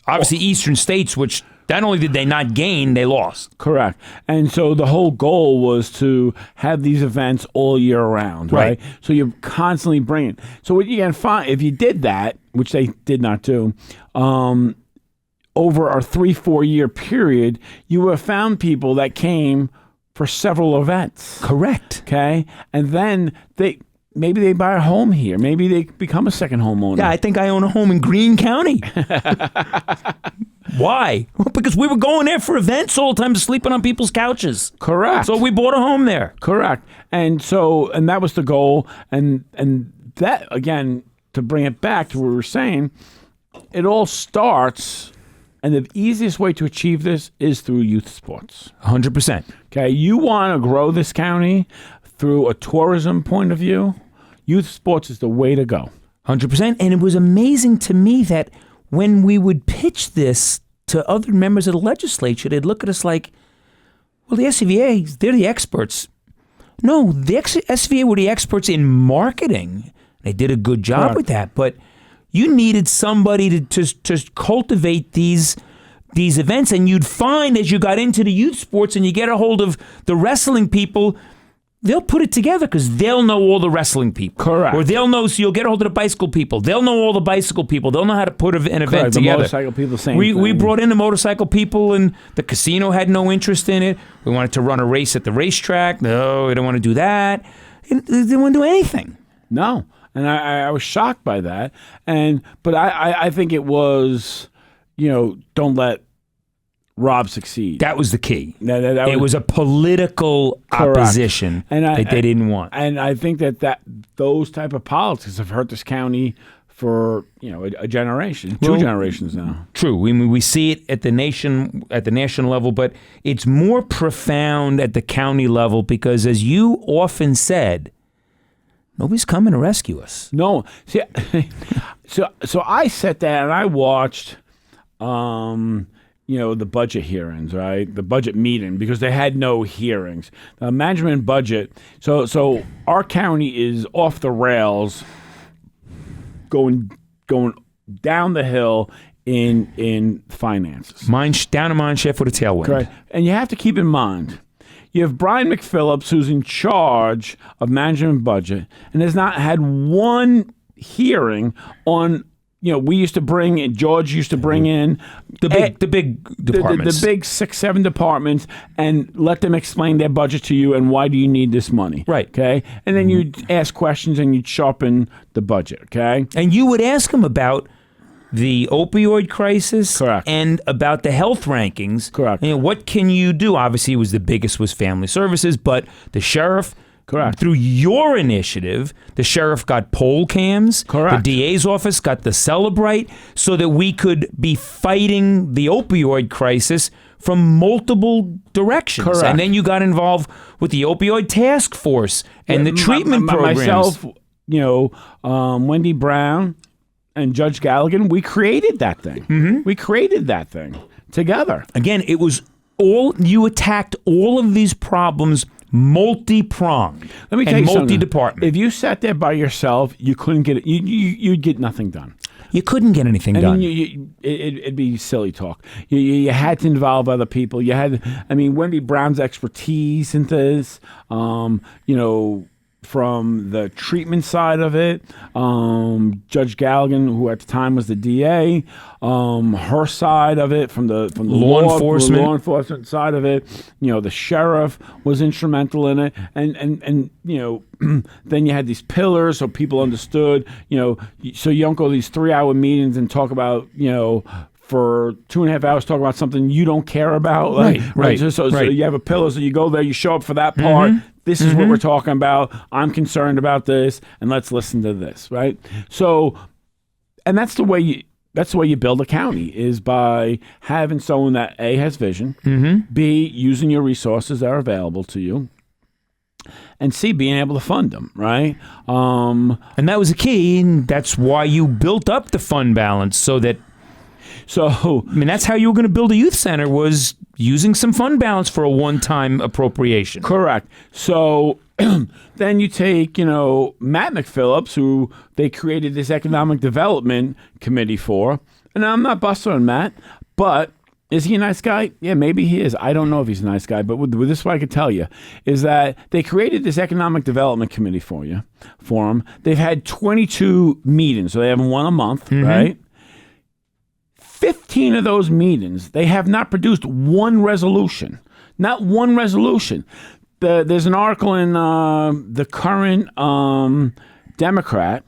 Obviously, Eastern States, which not only did they not gain, they lost. Correct. And so the whole goal was to have these events all year round, right? So you're constantly bringing. So what you can find, if you did that, which they did not do, over our 3-4 year period, you would have found people that came for several events. Correct. Okay, and then maybe they buy a home here. Maybe they become a second homeowner. Yeah, I think I own a home in Greene County. Why? Well, because we were going there for events all the time, sleeping on people's couches. Correct. So we bought a home there. Correct. And that was the goal. And that, again, to bring it back to what we were saying, it all starts, and the easiest way to achieve this is through youth sports. 100%. Okay, you want to grow this county through a tourism point of view, youth sports is the way to go. 100%. And it was amazing to me that when we would pitch this to other members of the legislature, they'd look at us like, well, the SCVA, they're the experts. No, the SCVA were the experts in marketing. They did a good job with that. But you needed somebody to cultivate these events. And you'd find as you got into the youth sports and you get a hold of the wrestling people, they'll put it together because they'll know all the wrestling people. Correct. Or they'll know, so you'll get a hold of the bicycle people. They'll know all the bicycle people. They'll know how to put an event Correct. together. The motorcycle people, same we thing. brought in the motorcycle people, and the casino had no interest in it. We wanted to run a race at the racetrack. No, we don't want to do that. They didn't want to do anything. No. And I was shocked by that. But I think it was, don't let Rob succeed. That was the key. That it was a political opposition that they didn't want. And I think that those type of politics have hurt this county for a generation, two generations now. True. We see it at the national level, but it's more profound at the county level because, as you often said, nobody's coming to rescue us. No. See, so I sat there and I watched. The budget hearings, right? The budget meeting, because they had no hearings. The management budget. So our county is off the rails, going down the hill in finances. Down a mine shaft with a tailwind. Correct. And you have to keep in mind, you have Brian McPhillips, who's in charge of management budget, and has not had one hearing on. We used to George used to bring in the big departments, the big 6-7 departments, and let them explain their budget to you and why do you need this money. Right. Okay. And then you'd ask questions and you'd sharpen the budget. Okay. And you would ask them about the opioid crisis. Correct. And about the health rankings. Correct. What can you do? Obviously, the biggest was family services, but the sheriff. Correct. Through your initiative, the sheriff got poll cams. Correct. The DA's office got the Celebrite, so that we could be fighting the opioid crisis from multiple directions. Correct. And then you got involved with the opioid task force and the treatment programs. Myself, Wendy Brown and Judge Galligan, we created that thing. Mm-hmm. We created that thing together. Again, it was you attacked all of these problems multi-pronged. Let me tell you multi-department. If you sat there by yourself, you couldn't get it. You'd get nothing done. You couldn't get anything done. It'd be silly talk. You had to involve other people. Wendy Brown's expertise in this, from the treatment side of it, Judge Galligan, who at the time was the DA, her side of it, from the law enforcement side of it, the sheriff was instrumental in it, and then you had these pillars so people understood, so you don't go to these 3-hour meetings and talk about, for 2.5 hours talk about something you don't care about. Right. So you have a pillar, so you go there, you show up for that part. Mm-hmm. This is what we're talking about. I'm concerned about this, and let's listen to this, right? So, and that's the way you build a county, is by having someone that A, has vision, B, using your resources that are available to you, and C, being able to fund them, right? And that was the key, and that's why you built up the fund balance, so that. So, that's how you were going to build a youth center, was using some fund balance for a one-time appropriation. Correct. So then you take, Matt McPhillips, who they created this economic development committee for. And I'm not busting on Matt, but is he a nice guy? Yeah, maybe he is. I don't know if he's a nice guy, but with this, what I could tell you is that they created this economic development committee for him. They've had 22 meetings, so they have one a month, right? 15 of those meetings, they have not produced one resolution. Not one resolution. There's an article in the current Democrat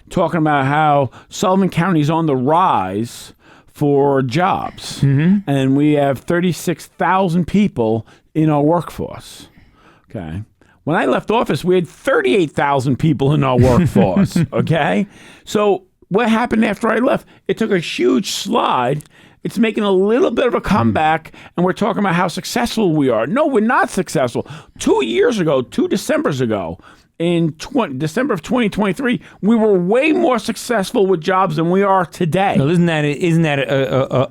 talking about how Sullivan County is on the rise for jobs. And we have 36,000 people in our workforce. Okay. When I left office, we had 38,000 people in our workforce. Okay. So what happened after I left? It took a huge slide. It's making a little bit of a comeback, and we're talking about how successful we are. No, we're not successful. 2 years ago, 2 Decembers ago, in December of 2023, we were way more successful with jobs than we are today. Now, isn't that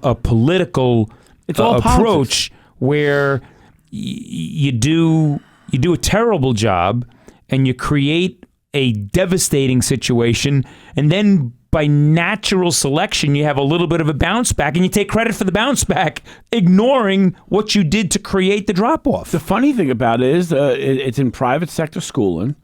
a political approach politics. where you do a terrible job and you create a devastating situation, and then by natural selection, you have a little bit of a bounce back, and you take credit for the bounce back, ignoring what you did to create the drop off. The funny thing about it is it's in private sector schooling,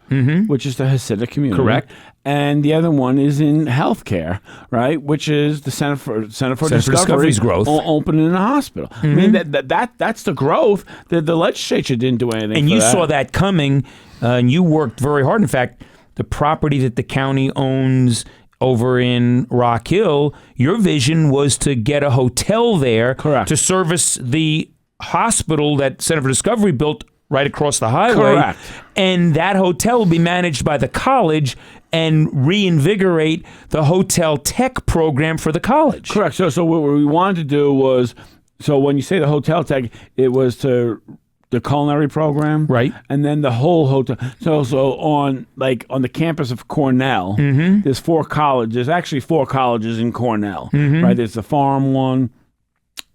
which is the Hasidic community. Correct. And the other one is in healthcare, right? Which is the Center for Discovery's growth, opening a hospital. I mean that's the growth. The legislature didn't do anything. And for you that. saw that coming, and you worked very hard. In fact, the property that the county owns over in Rock Hill, your vision was to get a hotel there. Correct. To service the hospital that Center for Discovery built right across the highway. Correct. And that hotel will be managed by the college and reinvigorate the hotel tech program for the college. Correct. So what we wanted to do was, so when you say the hotel tech, it was to the culinary program, Right. and then the whole hotel. So on the campus of Cornell, there's 4 colleges. There's actually 4 colleges in Cornell, right? There's the farm one,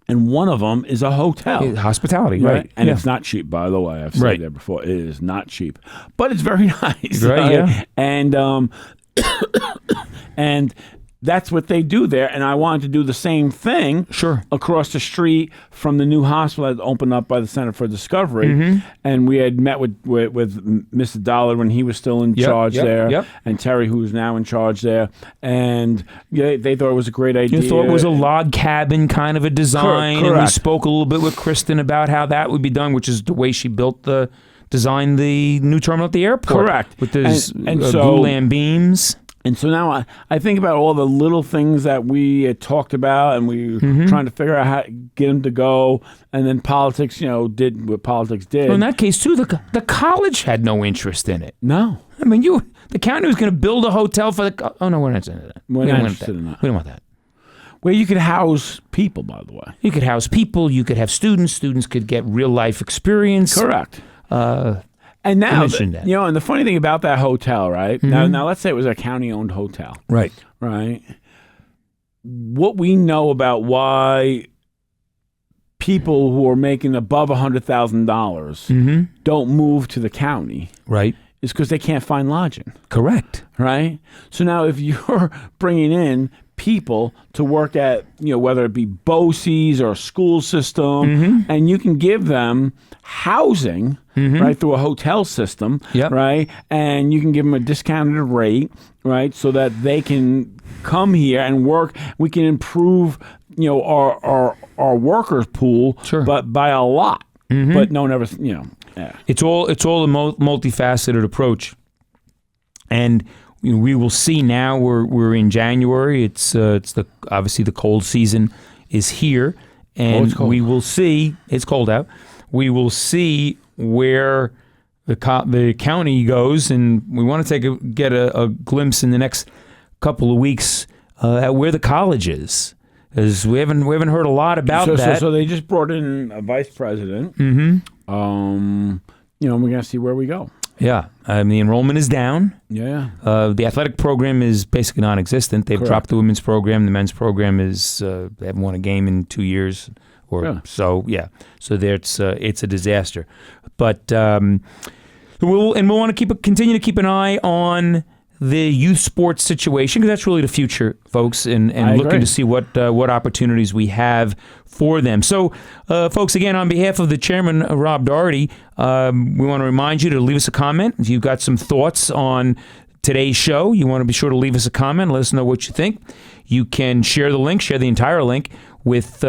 and one of them is a hotel, Hospitality, right? right? And Yeah. it's not cheap, by the way. I've said Right. that before. It is not cheap, but it's very nice, Right, yeah. And and that's what they do there, and I wanted to do the same thing Sure. across the street from the new hospital that opened up by the Center for Discovery. And we had met with Mr. Dollar when he was still in charge there, and Terry, who's now in charge there. And they thought it was a great idea. You thought it was a log cabin kind of a design, and we Correct. spoke a little bit with Kristen about how that would be done, which is the way she designed the new terminal at the airport. Correct. With those And so- glulam beams. And so now I think about all the little things that we had talked about, and we were trying to figure out how to get them to go. And then politics, did what politics did. Well, in that case, too, the college had no interest in it. No. I mean, the county was going to build a hotel for the... Oh, no, we're not interested in that. We're We not don't want interested in that. We don't want that. Where you could house people, by the way. You could house people. You could have students. Students could get real-life experience. Correct. And now, mentioned that. and the funny thing about that hotel, right? Now let's say it was a county-owned hotel, Right. right? What we know about why people who are making above $100,000 don't move to the county Right. is because they can't find lodging, Correct. right? So now if you're bringing in people to work at, whether it be BOCES or a school system, and you can give them housing, right, through a hotel system, Yep. right, and you can give them a discounted rate, right, so that they can come here and work. We can improve, our workers pool, Sure. but by a lot. But no one ever, yeah. It's all a multifaceted approach, and we will see now. We're in January. It's obviously the cold season is here, and it's cold. we will see. It's cold out. We will see where the county goes, and we want to get a glimpse in the next couple of weeks at where the college is, because we haven't heard a lot about that. So they just brought in a vice president. We're gonna see where we go. Yeah, the enrollment is down. Yeah. The athletic program is basically non-existent. They've Correct. dropped the women's program. The men's program is they haven't won a game in 2 years or so. Yeah, so it's a disaster. But we'll want to continue to keep an eye on the youth sports situation, because that's really the future, folks, and looking agree. to see what opportunities we have for them. So, folks, again, on behalf of the chairman, Rob Doherty, we want to remind you to leave us a comment if you've got some thoughts on today's show, you want to be sure to leave us a comment. Let us know what you think. You can share the link, share the entire link with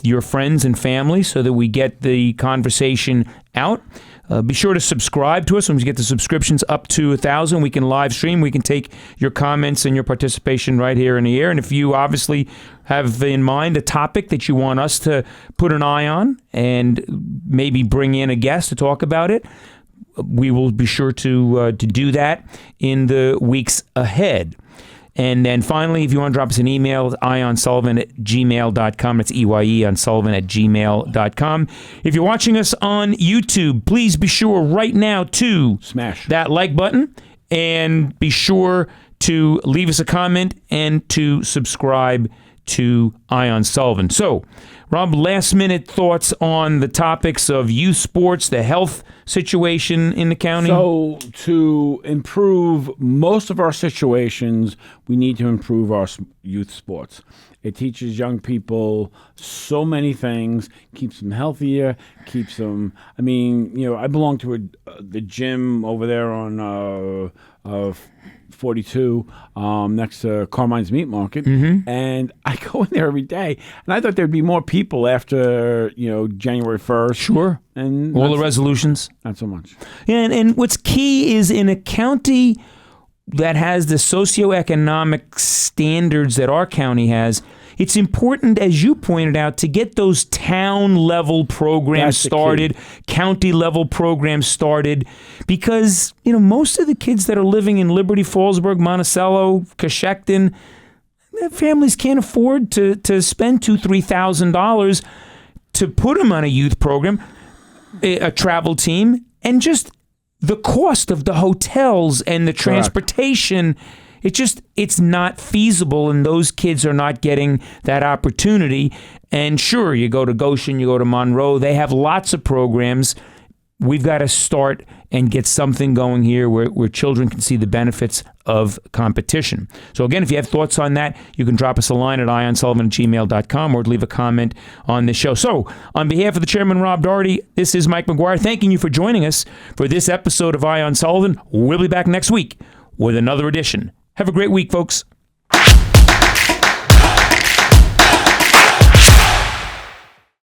your friends and family so that we get the conversation out. Be sure to subscribe to us. When we get the subscriptions up to 1,000, we can live stream. We can take your comments and your participation right here in the air. And if you obviously have in mind a topic that you want us to put an eye on and maybe bring in a guest to talk about it, we will be sure to do that in the weeks ahead. And then finally, if you want to drop us an email, ionsullivan@gmail.com. That's EYEonsullivan@gmail.com. If you're watching us on YouTube, please be sure right now to smash that like button and be sure to leave us a comment and to subscribe to Ion Sullivan. So, Rob, last minute thoughts on the topics of youth sports, the health situation in the county? So to improve most of our situations, we need to improve our youth sports. It teaches young people so many things, keeps them healthier, keeps them, I mean, I belong to the gym over there on 42 next to Carmine's Meat Market, and I go in there every day, and I thought there'd be more people after January 1st. Sure. And all the resolutions. Not so much. Yeah, and what's key is in a county that has the socioeconomic standards that our county has, it's important, as you pointed out, to get those town-level programs started, county-level programs started, because most of the kids that are living in Liberty, Fallsburg, Monticello, Coshocton, their families can't afford to spend $2,000-$3,000 to put them on a youth program, a travel team, and just the cost of the hotels and the transportation. It's not feasible, and those kids are not getting that opportunity. And sure, you go to Goshen, you go to Monroe, they have lots of programs. We've got to start and get something going here where children can see the benefits of competition. So again, if you have thoughts on that, you can drop us a line at ionsullivan@gmail.com or leave a comment on the show. So on behalf of the chairman, Rob Doherty, this is Mike McGuire, thanking you for joining us for this episode of Ion Sullivan. We'll be back next week with another edition. Have a great week, folks.